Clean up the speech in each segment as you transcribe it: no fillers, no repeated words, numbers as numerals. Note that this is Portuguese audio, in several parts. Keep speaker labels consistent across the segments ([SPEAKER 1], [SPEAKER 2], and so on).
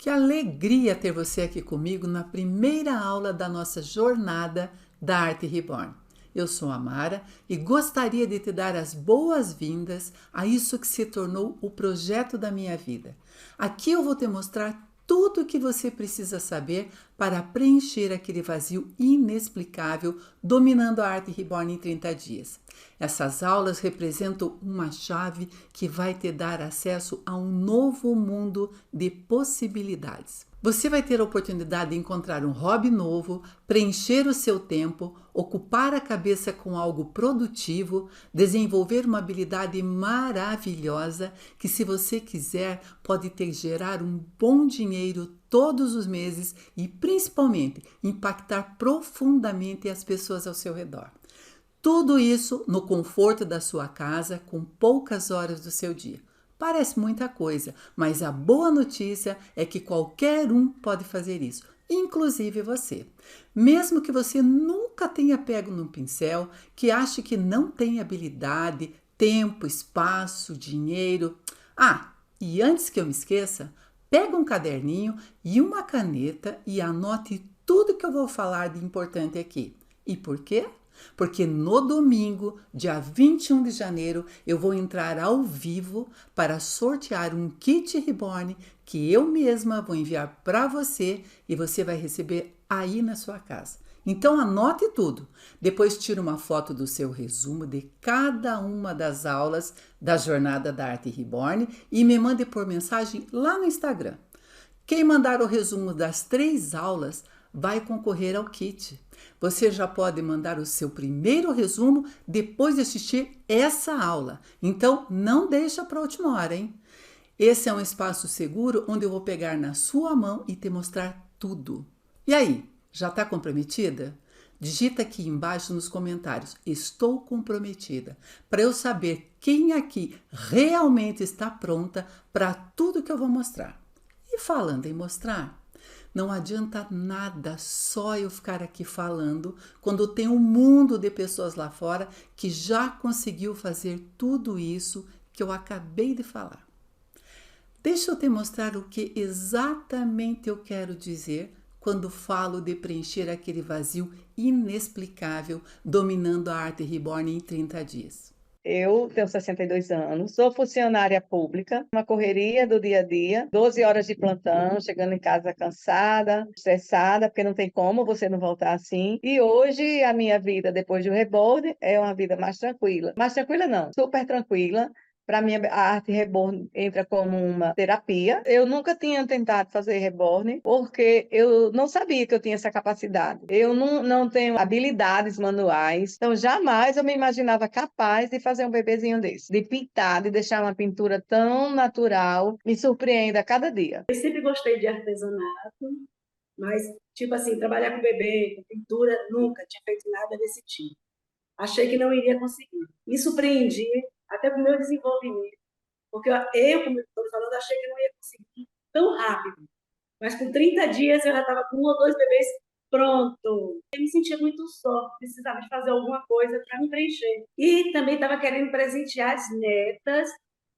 [SPEAKER 1] Que alegria ter você aqui comigo na primeira aula da nossa jornada da Arte Reborn. Eu sou a Mara e gostaria de te dar as boas-vindas a isso que se tornou o projeto da minha vida. Aqui eu vou te mostrar tudo o que você precisa saber para preencher aquele vazio inexplicável dominando a Arte Reborn em 30 dias. Essas aulas representam uma chave que vai te dar acesso a um novo mundo de possibilidades. Você vai ter a oportunidade de encontrar um hobby novo, preencher o seu tempo, ocupar a cabeça com algo produtivo, desenvolver uma habilidade maravilhosa que, se você quiser, pode te gerar um bom dinheiro todos os meses e, principalmente, impactar profundamente as pessoas ao seu redor. Tudo isso no conforto da sua casa, com poucas horas do seu dia. Parece muita coisa, mas a boa notícia é que qualquer um pode fazer isso, inclusive você. Mesmo que você nunca tenha pego num pincel, que ache que não tem habilidade, tempo, espaço, dinheiro. E antes que eu me esqueça, pega um caderninho e uma caneta e anote tudo que eu vou falar de importante aqui. E por quê? Porque no domingo, dia 21 de janeiro, eu vou entrar ao vivo para sortear um kit Reborn que eu mesma vou enviar para você e você vai receber aí na sua casa. Então anote tudo. Depois tira uma foto do seu resumo de cada uma das aulas da Jornada da Arte Reborn e me mande por mensagem lá no Instagram. Quem mandar o resumo das 3 aulas vai concorrer ao kit. Você já pode mandar o seu primeiro resumo depois de assistir essa aula. Então, não deixa para a última hora, hein? Esse é um espaço seguro onde eu vou pegar na sua mão e te mostrar tudo. E aí, já está comprometida? Digita aqui embaixo nos comentários, estou comprometida, para eu saber quem aqui realmente está pronta para tudo que eu vou mostrar. E falando em mostrar, não adianta nada só eu ficar aqui falando quando tem um mundo de pessoas lá fora que já conseguiu fazer tudo isso que eu acabei de falar. Deixa eu te mostrar o que exatamente eu quero dizer quando falo de preencher aquele vazio inexplicável dominando a Arte Reborn em 30 dias.
[SPEAKER 2] Eu tenho 62 anos, sou funcionária pública, uma correria do dia a dia, 12 horas de plantão, chegando em casa cansada, estressada, porque não tem como você não voltar assim. E hoje a minha vida, depois do Reborn, é uma vida mais tranquila. Mais tranquila não, super tranquila. Para mim, a arte reborn entra como uma terapia. Eu nunca tinha tentado fazer reborn porque eu não sabia que eu tinha essa capacidade. Eu não tenho habilidades manuais, então jamais eu me imaginava capaz de fazer um bebezinho desse, de pintar, de deixar uma pintura tão natural. Me surpreende a cada dia.
[SPEAKER 3] Eu sempre gostei de artesanato, mas, tipo assim, trabalhar com bebê, com pintura, nunca tinha feito nada desse tipo. Achei que não iria conseguir. Me surpreendi, até para o meu desenvolvimento, porque como eu estou falando, achei que não ia conseguir tão rápido. Mas com 30 dias eu já estava com 1 ou 2 bebês pronto. Eu me sentia muito só, precisava de fazer alguma coisa para me preencher. E também estava querendo presentear as netas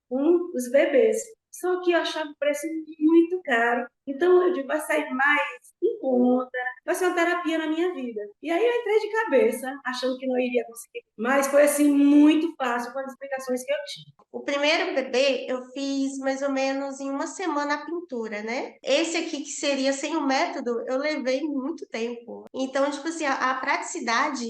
[SPEAKER 3] com os bebês. Só que eu achava o preço muito caro. Então, eu digo, vai sair mais em conta, vai ser uma terapia na minha vida. E aí eu entrei de cabeça, achando que não iria conseguir. Mas foi, assim, muito fácil com as explicações que eu tinha.
[SPEAKER 4] O primeiro bebê eu fiz mais ou menos em uma semana a pintura, né? Esse aqui, que seria sem o método, eu levei muito tempo. Então, tipo assim, a praticidade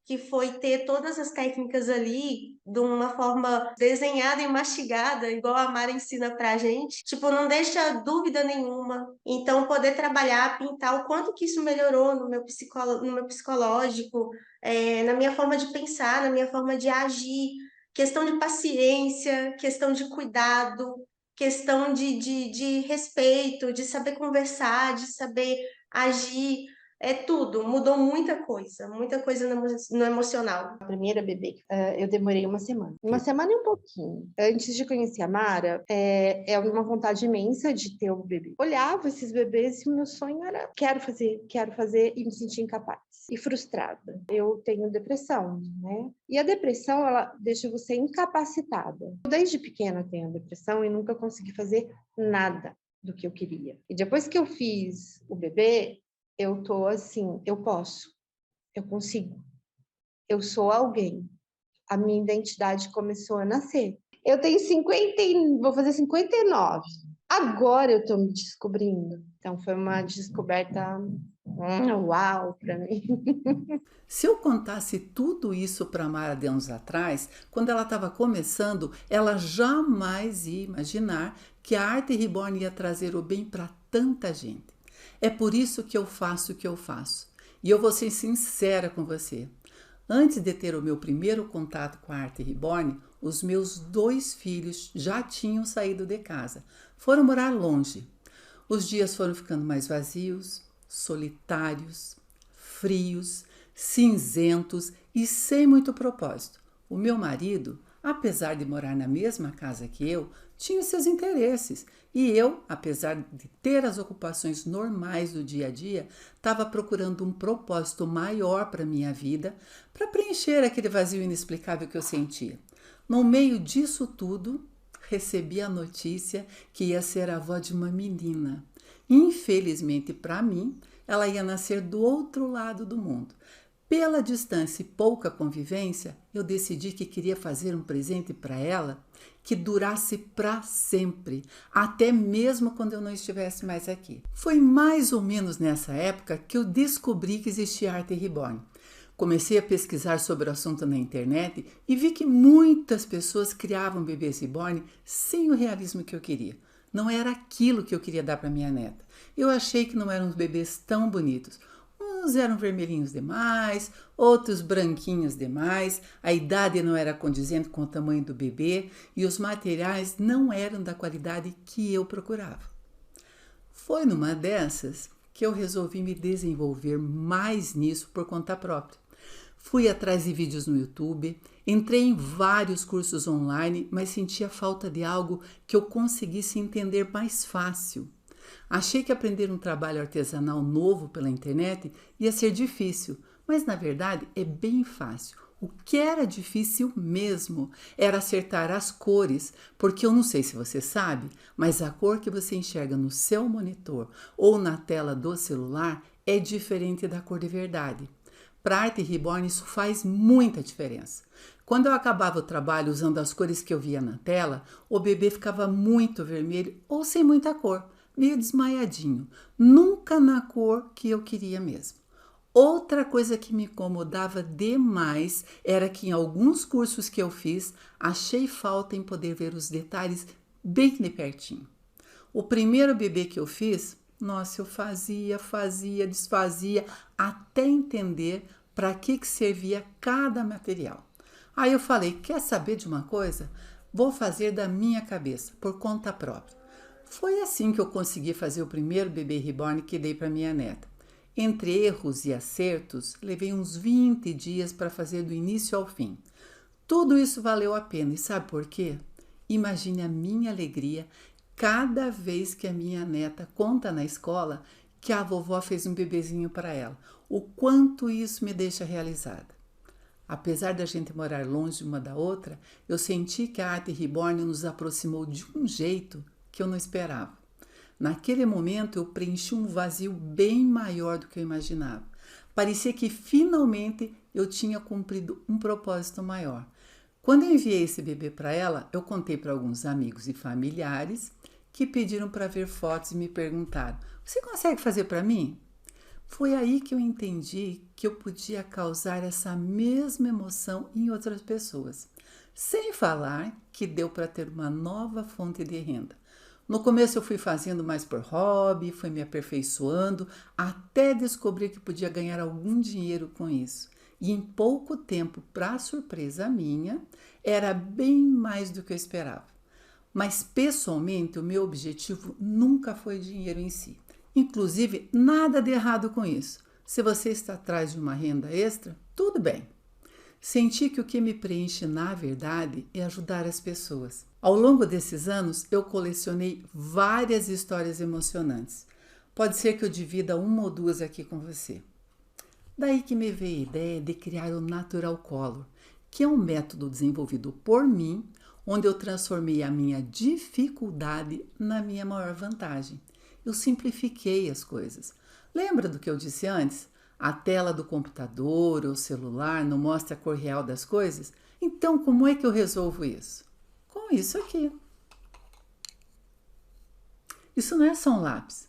[SPEAKER 4] que foi ter todas as técnicas ali de uma forma desenhada e mastigada, igual a Mara ensina pra gente, tipo, não deixa dúvida nenhuma. Então, poder trabalhar, pintar, o quanto que isso melhorou no meu psicológico, na minha forma de pensar, na minha forma de agir, questão de paciência, questão de cuidado, questão de respeito, de saber conversar, de saber agir. É tudo, mudou muita coisa no emocional.
[SPEAKER 5] A primeira bebê, eu demorei uma semana. Uma semana e um pouquinho. Antes de conhecer a Mara, é uma vontade imensa de ter um bebê. Olhava esses bebês e o meu sonho era quero fazer e me sentir incapaz. E frustrada. Eu tenho depressão, né? E a depressão, ela deixa você incapacitada. Eu, desde pequena, tenho depressão e nunca consegui fazer nada. do que eu queria. E depois que eu fiz o bebê, eu tô assim, eu posso, eu consigo, eu sou alguém. A minha identidade começou a nascer. Eu tenho 50, vou fazer 59. Agora eu tô me descobrindo. Então foi uma descoberta uau para mim.
[SPEAKER 1] Se eu contasse tudo isso para a Mara de anos atrás, quando ela estava começando, ela jamais ia imaginar que a Arte Reborn ia trazer o bem para tanta gente. É por isso que eu faço o que eu faço. E eu vou ser sincera com você. Antes de ter o meu primeiro contato com a Arte Reborn, os meus 2 filhos já tinham saído de casa. Foram morar longe. Os dias foram ficando mais vazios, solitários, frios, cinzentos e sem muito propósito. O meu marido, apesar de morar na mesma casa que eu, tinha seus interesses e eu, apesar de ter as ocupações normais do dia a dia, estava procurando um propósito maior para minha vida, para preencher aquele vazio inexplicável que eu sentia. No meio disso tudo, recebi a notícia que ia ser avó de uma menina. Infelizmente para mim, ela ia nascer do outro lado do mundo. Pela distância e pouca convivência, eu decidi que queria fazer um presente para ela que durasse para sempre, até mesmo quando eu não estivesse mais aqui. Foi mais ou menos nessa época que eu descobri que existia Arte Reborn. Comecei a pesquisar sobre o assunto na internet e vi que muitas pessoas criavam bebês reborn sem o realismo que eu queria. Não era aquilo que eu queria dar para minha neta. Eu achei que não eram os bebês tão bonitos. Uns eram vermelhinhos demais, outros branquinhos demais, a idade não era condizente com o tamanho do bebê e os materiais não eram da qualidade que eu procurava. Foi numa dessas que eu resolvi me desenvolver mais nisso por conta própria. Fui atrás de vídeos no YouTube, entrei em vários cursos online, mas sentia falta de algo que eu conseguisse entender mais fácil. Achei que aprender um trabalho artesanal novo pela internet ia ser difícil, mas na verdade é bem fácil. O que era difícil mesmo era acertar as cores, porque eu não sei se você sabe, mas a cor que você enxerga no seu monitor ou na tela do celular é diferente da cor de verdade. Para a Arte Reborn isso faz muita diferença. Quando eu acabava o trabalho usando as cores que eu via na tela, o bebê ficava muito vermelho ou sem muita cor, meio desmaiadinho, nunca na cor que eu queria mesmo. Outra coisa que me incomodava demais era que em alguns cursos que eu fiz, achei falta em poder ver os detalhes bem de pertinho. O primeiro bebê que eu fiz, nossa, eu fazia, desfazia, até entender para que servia cada material. Aí eu falei, quer saber de uma coisa? Vou fazer da minha cabeça, por conta própria. Foi assim que eu consegui fazer o primeiro bebê reborn que dei para minha neta. Entre erros e acertos, levei uns 20 dias para fazer do início ao fim. Tudo isso valeu a pena, e sabe por quê? Imagine a minha alegria cada vez que a minha neta conta na escola que a vovó fez um bebezinho para ela. O quanto isso me deixa realizada. Apesar da gente morar longe uma da outra, eu senti que a Arte Reborn nos aproximou de um jeito que eu não esperava. Naquele momento eu preenchi um vazio bem maior do que eu imaginava. Parecia que finalmente eu tinha cumprido um propósito maior. Quando eu enviei esse bebê para ela, eu contei para alguns amigos e familiares que pediram para ver fotos e me perguntaram: "Você consegue fazer para mim?" Foi aí que eu entendi que eu podia causar essa mesma emoção em outras pessoas. Sem falar que deu para ter uma nova fonte de renda. No começo eu fui fazendo mais por hobby, fui me aperfeiçoando, até descobrir que podia ganhar algum dinheiro com isso. E em pouco tempo, para surpresa minha, era bem mais do que eu esperava. Mas pessoalmente o meu objetivo nunca foi dinheiro em si. Inclusive, nada de errado com isso. Se você está atrás de uma renda extra, tudo bem. Senti que o que me preenche na verdade é ajudar as pessoas. Ao longo desses anos, eu colecionei várias histórias emocionantes. Pode ser que eu divida uma ou duas aqui com você. Daí que me veio a ideia de criar o Natural Color, que é um método desenvolvido por mim, onde eu transformei a minha dificuldade na minha maior vantagem. Eu simplifiquei as coisas. Lembra do que eu disse antes? A tela do computador ou celular não mostra a cor real das coisas? Então, como é que eu resolvo isso? Com isso aqui. Isso não é só um lápis.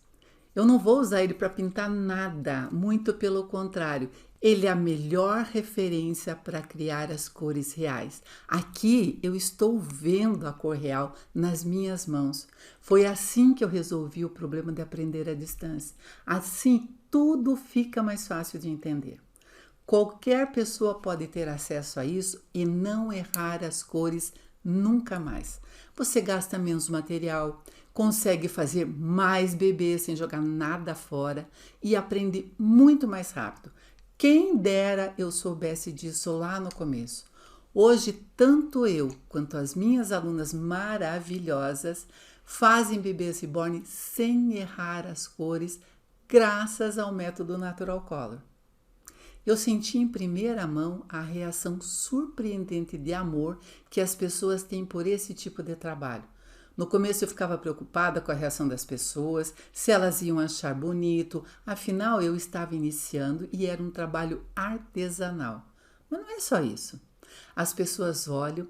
[SPEAKER 1] Eu não vou usar ele para pintar nada, muito pelo contrário. Ele é a melhor referência para criar as cores reais. Aqui eu estou vendo a cor real nas minhas mãos. Foi assim que eu resolvi o problema de aprender à distância. Assim, tudo fica mais fácil de entender. Qualquer pessoa pode ter acesso a isso e não errar as cores nunca mais. Você gasta menos material, consegue fazer mais bebês sem jogar nada fora e aprende muito mais rápido. Quem dera eu soubesse disso lá no começo. Hoje, tanto eu quanto as minhas alunas maravilhosas fazem bebês reborn sem errar as cores, graças ao método Natural Color. Eu senti em primeira mão a reação surpreendente de amor que as pessoas têm por esse tipo de trabalho. No começo eu ficava preocupada com a reação das pessoas, se elas iam achar bonito, afinal eu estava iniciando e era um trabalho artesanal. Mas não é só isso. As pessoas olham,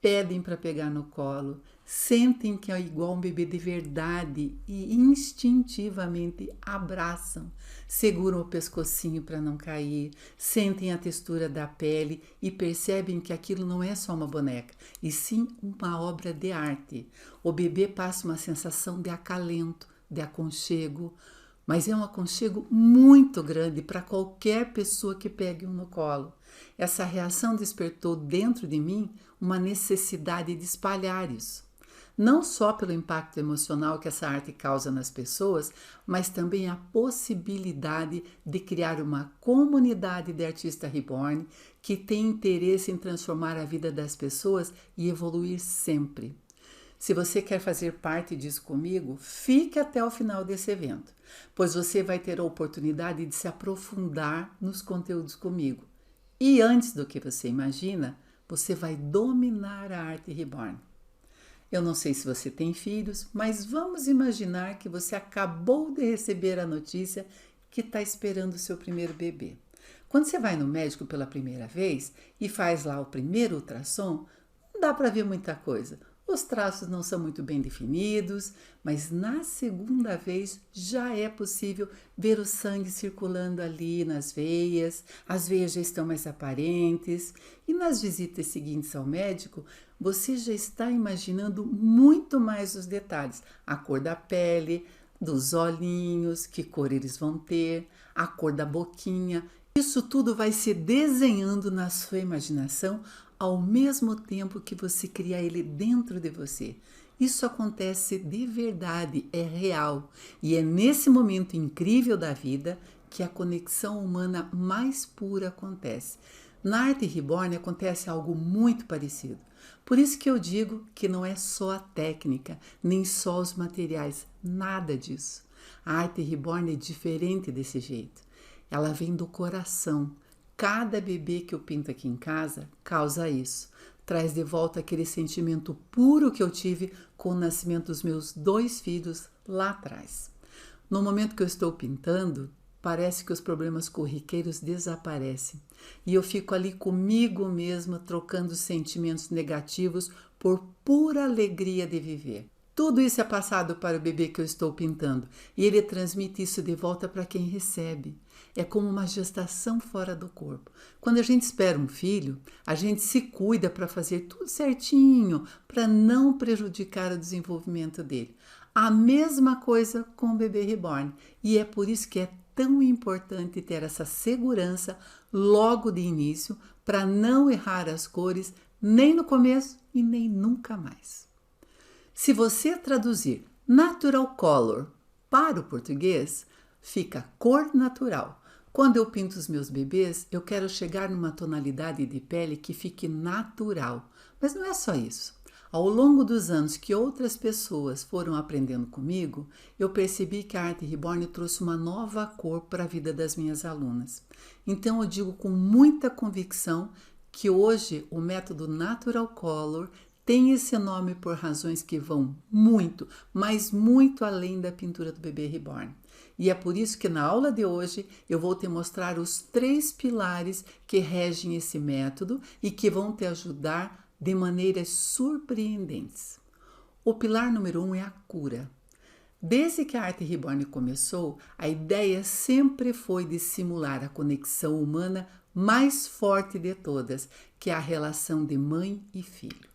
[SPEAKER 1] pedem para pegar no colo, sentem que é igual um bebê de verdade e instintivamente abraçam, seguram o pescocinho para não cair, sentem a textura da pele e percebem que aquilo não é só uma boneca, e sim uma obra de arte. O bebê passa uma sensação de acalento, de aconchego, mas é um aconchego muito grande para qualquer pessoa que pegue um no colo. Essa reação despertou dentro de mim uma necessidade de espalhar isso. Não só pelo impacto emocional que essa arte causa nas pessoas, mas também a possibilidade de criar uma comunidade de artistas reborn que tem interesse em transformar a vida das pessoas e evoluir sempre. Se você quer fazer parte disso comigo, fique até o final desse evento, pois você vai ter a oportunidade de se aprofundar nos conteúdos comigo. E antes do que você imagina, você vai dominar a arte reborn. Eu não sei se você tem filhos, mas vamos imaginar que você acabou de receber a notícia que está esperando o seu primeiro bebê. Quando você vai no médico pela primeira vez e faz lá o primeiro ultrassom, não dá para ver muita coisa. Os traços não são muito bem definidos, mas na segunda vez já é possível ver o sangue circulando ali nas veias, as veias já estão mais aparentes e nas visitas seguintes ao médico, você já está imaginando muito mais os detalhes, a cor da pele, dos olhinhos, que cor eles vão ter, a cor da boquinha. Isso tudo vai se desenhando na sua imaginação ao mesmo tempo que você cria ele dentro de você. Isso acontece de verdade, é real. E é nesse momento incrível da vida que a conexão humana mais pura acontece. Na arte reborn acontece algo muito parecido. Por isso que eu digo que não é só a técnica, nem só os materiais, nada disso. A arte reborn é diferente desse jeito. Ela vem do coração. Cada bebê que eu pinto aqui em casa causa isso. Traz de volta aquele sentimento puro que eu tive com o nascimento dos meus 2 filhos lá atrás. No momento que eu estou pintando, parece que os problemas corriqueiros desaparecem. E eu fico ali comigo mesma, trocando sentimentos negativos por pura alegria de viver. Tudo isso é passado para o bebê que eu estou pintando e ele transmite isso de volta para quem recebe. É como uma gestação fora do corpo. Quando a gente espera um filho, a gente se cuida para fazer tudo certinho, para não prejudicar o desenvolvimento dele. A mesma coisa com o bebê reborn e é por isso que é tão importante ter essa segurança logo de início para não errar as cores nem no começo e nem nunca mais. Se você traduzir Natural Color para o português, fica cor natural. Quando eu pinto os meus bebês, eu quero chegar numa tonalidade de pele que fique natural. Mas não é só isso. Ao longo dos anos que outras pessoas foram aprendendo comigo, eu percebi que a arte reborn trouxe uma nova cor para a vida das minhas alunas. Então eu digo com muita convicção que hoje o método Natural Color tem esse nome por razões que vão muito, mas muito além da pintura do bebê reborn. E é por isso que na aula de hoje eu vou te mostrar os 3 pilares que regem esse método e que vão te ajudar de maneiras surpreendentes. O pilar número 1 é a cura. Desde que a Arte Reborn começou, a ideia sempre foi de simular a conexão humana mais forte de todas, que é a relação de mãe e filho.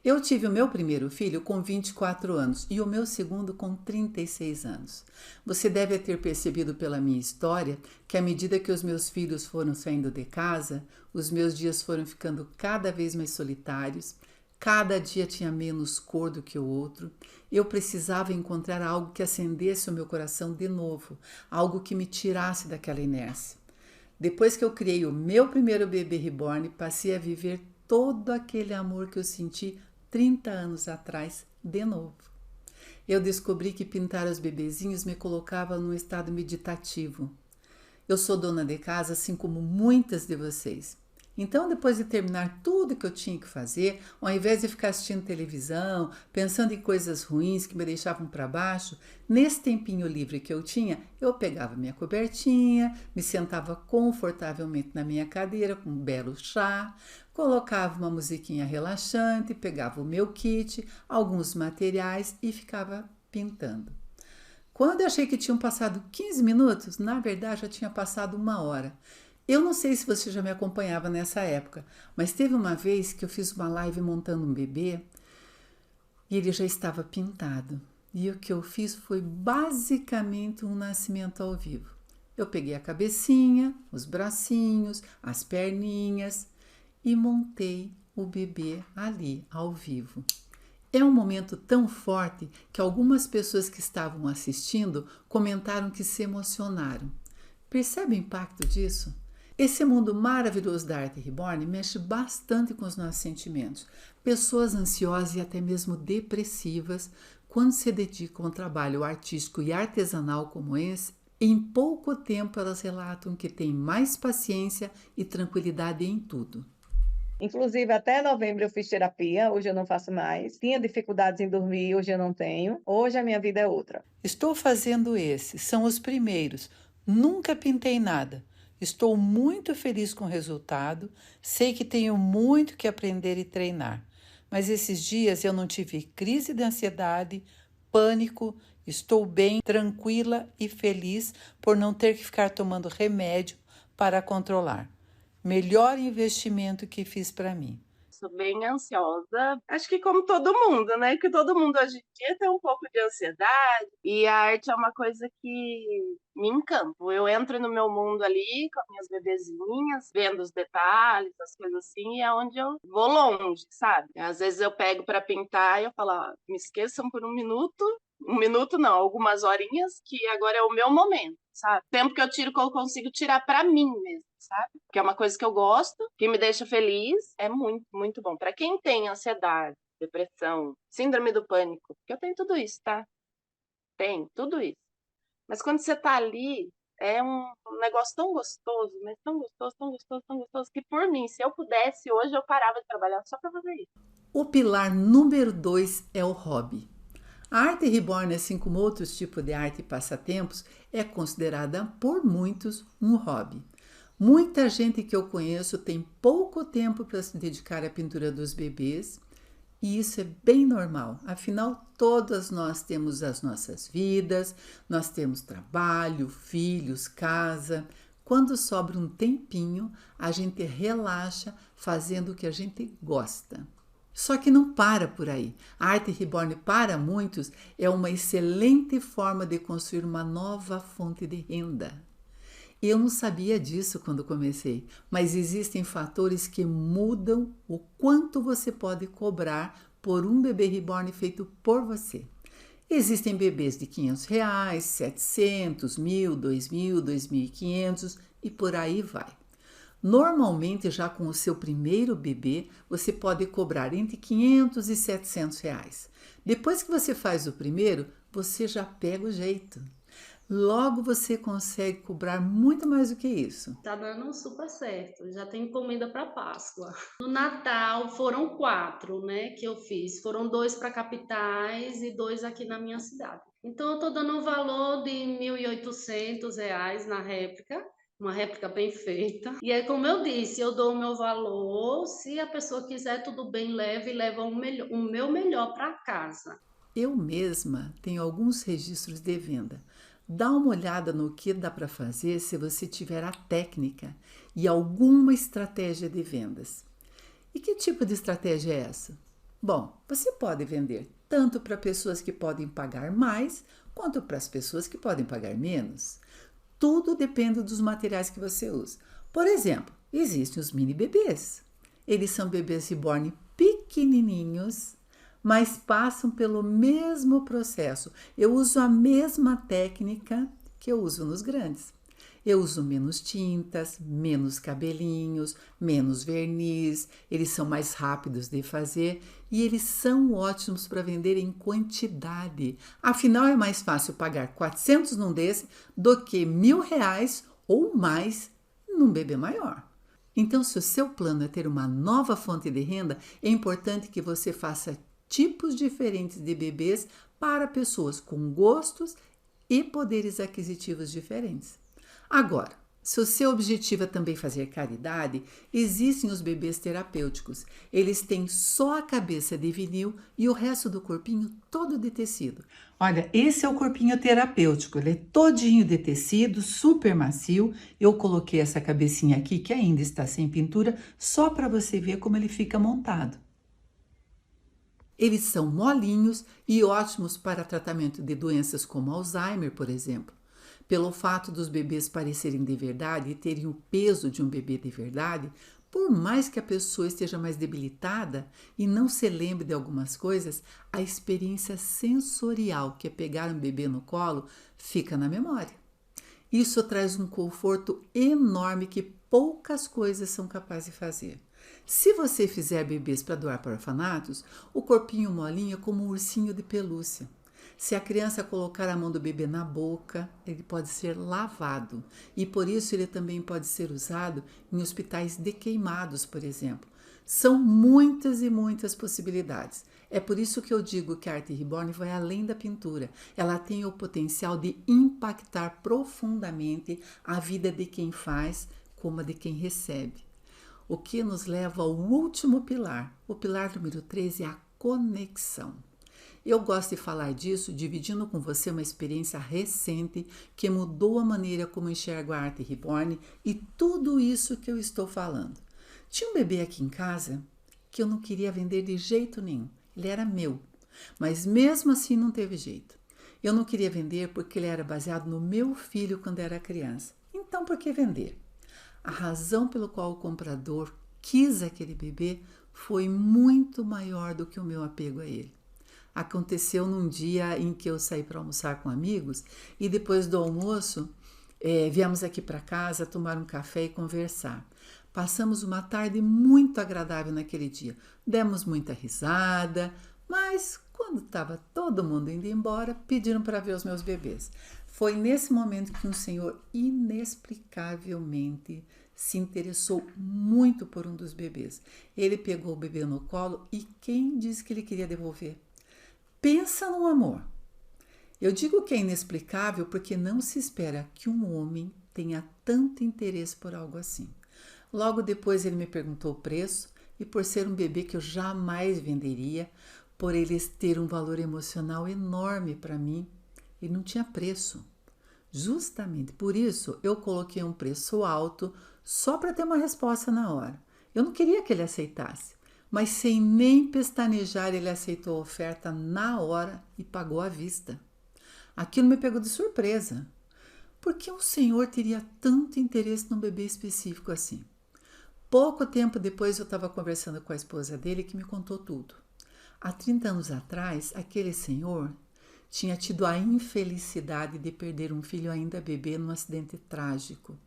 [SPEAKER 1] Eu tive o meu primeiro filho com 24 anos e o meu segundo com 36 anos. Você deve ter percebido pela minha história que à medida que os meus filhos foram saindo de casa, os meus dias foram ficando cada vez mais solitários, cada dia tinha menos cor do que o outro. Eu precisava encontrar algo que acendesse o meu coração de novo, algo que me tirasse daquela inércia. Depois que eu criei o meu primeiro bebê reborn, passei a viver todo aquele amor que eu senti 30 anos atrás de novo. Eu descobri que pintar os bebezinhos me colocava num estado meditativo. Eu sou dona de casa, assim como muitas de vocês. Então, depois de terminar tudo que eu tinha que fazer, ao invés de ficar assistindo televisão, pensando em coisas ruins que me deixavam para baixo, nesse tempinho livre que eu tinha, eu pegava minha cobertinha, me sentava confortavelmente na minha cadeira com um belo chá, colocava uma musiquinha relaxante, pegava o meu kit, alguns materiais e ficava pintando. Quando eu achei que tinham passado 15 minutos, na verdade já tinha passado 1 hora. Eu não sei se você já me acompanhava nessa época, mas teve uma vez que eu fiz uma live montando um bebê e ele já estava pintado. E o que eu fiz foi basicamente um nascimento ao vivo. Eu peguei a cabecinha, os bracinhos, as perninhas e montei o bebê ali, ao vivo. É um momento tão forte que algumas pessoas que estavam assistindo comentaram que se emocionaram. Percebe o impacto disso? Esse mundo maravilhoso da Arte Reborn mexe bastante com os nossos sentimentos. Pessoas ansiosas e até mesmo depressivas, quando se dedicam a um trabalho artístico e artesanal como esse, em pouco tempo elas relatam que têm mais paciência e tranquilidade em tudo.
[SPEAKER 2] Inclusive, até novembro eu fiz terapia, hoje eu não faço mais. Tinha dificuldades em dormir, hoje eu não tenho. Hoje a minha vida é outra.
[SPEAKER 1] Estou fazendo esses, são os primeiros. Nunca pintei nada. Estou muito feliz com o resultado, sei que tenho muito que aprender e treinar, mas esses dias eu não tive crise de ansiedade, pânico, estou bem, tranquila e feliz por não ter que ficar tomando remédio para controlar. Melhor investimento que fiz para mim.
[SPEAKER 6] Sou bem ansiosa, acho que como todo mundo, né? Que todo mundo hoje em dia tem um pouco de ansiedade e a arte é uma coisa que me encanta. Eu entro no meu mundo ali com as minhas bebezinhas, vendo os detalhes, as coisas assim, e é onde eu vou longe, sabe? Às vezes eu pego para pintar e eu falo, ó, me esqueçam por 1 minuto não, algumas horinhas, que agora é o meu momento, sabe? O tempo que eu tiro, que eu consigo tirar para mim mesmo, sabe? Que é uma coisa que eu gosto, que me deixa feliz, é muito, muito bom. Para quem tem ansiedade, depressão, síndrome do pânico, porque eu tenho tudo isso, tá? Tem tudo isso. Mas quando você tá ali, é um negócio tão gostoso, mas tão gostoso, tão gostoso, tão gostoso, que por mim, se eu pudesse, hoje eu parava de trabalhar só para fazer isso.
[SPEAKER 1] O pilar número 2 é o hobby. A Arte Reborn, assim como outros tipos de arte e passatempos, é considerada por muitos um hobby. Muita gente que eu conheço tem pouco tempo para se dedicar à pintura dos bebês e isso é bem normal. Afinal, todas nós temos as nossas vidas, nós temos trabalho, filhos, casa. Quando sobra um tempinho, a gente relaxa fazendo o que a gente gosta. Só que não para por aí. A Arte Reborn, para muitos, é uma excelente forma de construir uma nova fonte de renda. Eu não sabia disso quando comecei, mas existem fatores que mudam o quanto você pode cobrar por um bebê reborn feito por você. Existem bebês de R$500, 700, 1.000, 2.000, 2.500 e por aí vai. Normalmente, já com o seu primeiro bebê, você pode cobrar entre R$500 e R$700. Depois que você faz o primeiro, você já pega o jeito. Logo você consegue cobrar muito mais do que isso.
[SPEAKER 7] Tá dando super certo. Já tem encomenda para Páscoa. No Natal foram 4, né, que eu fiz. Foram 2 para capitais e 2 aqui na minha cidade. Então eu tô dando um valor de R$ 1.800 na réplica. Uma réplica bem feita. E aí, como eu disse, eu dou o meu valor. Se a pessoa quiser, tudo bem, leva o meu melhor para casa.
[SPEAKER 1] Eu mesma tenho alguns registros de venda. Dá uma olhada no que dá para fazer se você tiver a técnica e alguma estratégia de vendas. E que tipo de estratégia é essa? Bom, você pode vender tanto para pessoas que podem pagar mais, quanto para as pessoas que podem pagar menos. Tudo depende dos materiais que você usa. Por exemplo, existem os mini bebês. Eles são bebês reborn pequenininhos, mas passam pelo mesmo processo. Eu uso a mesma técnica que eu uso nos grandes. Eu uso menos tintas, menos cabelinhos, menos verniz, eles são mais rápidos de fazer e eles são ótimos para vender em quantidade. Afinal, é mais fácil pagar 400 num desse do que R$ 1.000 ou mais num bebê maior. Então, se o seu plano é ter uma nova fonte de renda, é importante que você faça tipos diferentes de bebês para pessoas com gostos e poderes aquisitivos diferentes. Agora, se o seu objetivo é também fazer caridade, existem os bebês terapêuticos. Eles têm só a cabeça de vinil e o resto do corpinho todo de tecido. Olha, esse é o corpinho terapêutico. Ele é todinho de tecido, super macio. Eu coloquei essa cabecinha aqui, que ainda está sem pintura, só para você ver como ele fica montado. Eles são molinhos e ótimos para tratamento de doenças como Alzheimer, por exemplo. Pelo fato dos bebês parecerem de verdade e terem o peso de um bebê de verdade, por mais que a pessoa esteja mais debilitada e não se lembre de algumas coisas, a experiência sensorial que é pegar um bebê no colo fica na memória. Isso traz um conforto enorme que poucas coisas são capazes de fazer. Se você fizer bebês para doar para orfanatos, o corpinho molinho é como um ursinho de pelúcia. Se a criança colocar a mão do bebê na boca, ele pode ser lavado e por isso ele também pode ser usado em hospitais de queimados, por exemplo. São muitas e muitas possibilidades. É por isso que eu digo que a arte reborn vai além da pintura. Ela tem o potencial de impactar profundamente a vida de quem faz como a de quem recebe. O que nos leva ao último pilar. O pilar número 13 é a conexão. Eu gosto de falar disso dividindo com você uma experiência recente que mudou a maneira como enxergo a arte reborn e tudo isso que eu estou falando. Tinha um bebê aqui em casa que eu não queria vender de jeito nenhum. Ele era meu, mas mesmo assim não teve jeito. Eu não queria vender porque ele era baseado no meu filho quando era criança. Então, por que vender? A razão pelo qual o comprador quis aquele bebê foi muito maior do que o meu apego a ele. Aconteceu num dia em que eu saí para almoçar com amigos e depois do almoço viemos aqui para casa tomar um café e conversar. Passamos uma tarde muito agradável naquele dia. Demos muita risada, mas quando estava todo mundo indo embora, pediram para ver os meus bebês. Foi nesse momento que um senhor inexplicavelmente se interessou muito por um dos bebês. Ele pegou o bebê no colo e quem disse que ele queria devolver? Pensa no amor. Eu digo que é inexplicável porque não se espera que um homem tenha tanto interesse por algo assim. Logo depois ele me perguntou o preço e por ser um bebê que eu jamais venderia, por ele ter um valor emocional enorme para mim, ele não tinha preço. Justamente por isso eu coloquei um preço alto só para ter uma resposta na hora. Eu não queria que ele aceitasse. Mas sem nem pestanejar, ele aceitou a oferta na hora e pagou à vista. Aquilo me pegou de surpresa. Por que um senhor teria tanto interesse num bebê específico assim? Pouco tempo depois eu estava conversando com a esposa dele que me contou tudo. Há 30 anos atrás, aquele senhor tinha tido a infelicidade de perder um filho ainda bebê num acidente trágico.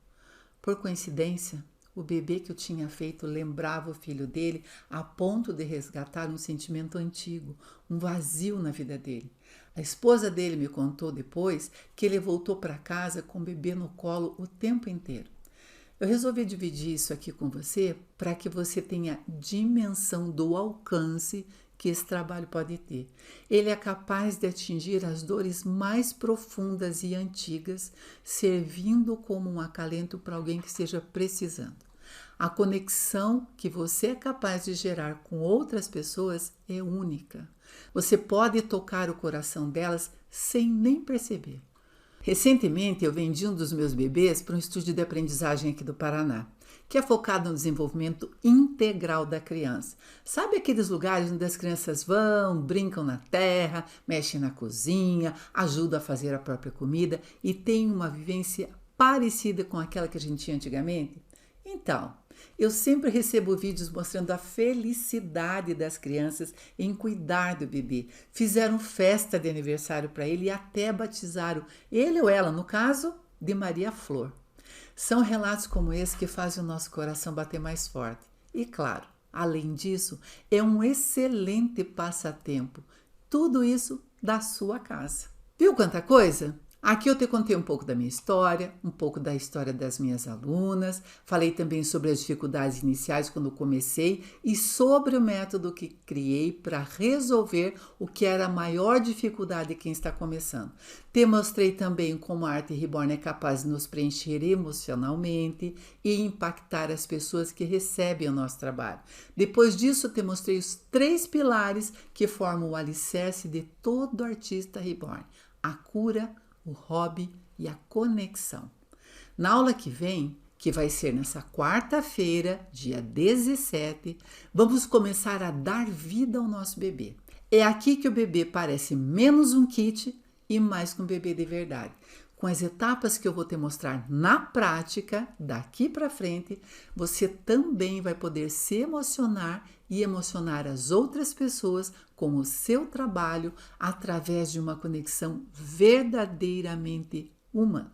[SPEAKER 1] Por coincidência, o bebê que eu tinha feito lembrava o filho dele a ponto de resgatar um sentimento antigo, um vazio na vida dele. A esposa dele me contou depois que ele voltou para casa com o bebê no colo o tempo inteiro. Eu resolvi dividir isso aqui com você para que você tenha dimensão do alcance que esse trabalho pode ter. Ele é capaz de atingir as dores mais profundas e antigas, servindo como um acalento para alguém que esteja precisando. A conexão que você é capaz de gerar com outras pessoas é única. Você pode tocar o coração delas sem nem perceber. Recentemente, eu vendi um dos meus bebês para um estúdio de aprendizagem aqui do Paraná, que é focado no desenvolvimento integral da criança. Sabe aqueles lugares onde as crianças vão, brincam na terra, mexem na cozinha, ajudam a fazer a própria comida e têm uma vivência parecida com aquela que a gente tinha antigamente? Então, eu sempre recebo vídeos mostrando a felicidade das crianças em cuidar do bebê. Fizeram festa de aniversário para ele e até batizaram ele ou ela, no caso, de Maria Flor. São relatos como esse que fazem o nosso coração bater mais forte. E claro, além disso, é um excelente passatempo. Tudo isso da sua casa. Viu quanta coisa? Aqui eu te contei um pouco da minha história, um pouco da história das minhas alunas, falei também sobre as dificuldades iniciais quando comecei e sobre o método que criei para resolver o que era a maior dificuldade de quem está começando. Te mostrei também como a Arte Reborn é capaz de nos preencher emocionalmente e impactar as pessoas que recebem o nosso trabalho. Depois disso, te mostrei os 3 pilares que formam o alicerce de todo artista reborn: a cura, o hobby e a conexão. Na aula que vem, que vai ser nessa quarta-feira, dia 17, vamos começar a dar vida ao nosso bebê. É aqui que o bebê parece menos um kit e mais que um bebê de verdade. Com as etapas que eu vou te mostrar na prática, daqui para frente, você também vai poder se emocionar e emocionar as outras pessoas com o seu trabalho através de uma conexão verdadeiramente humana.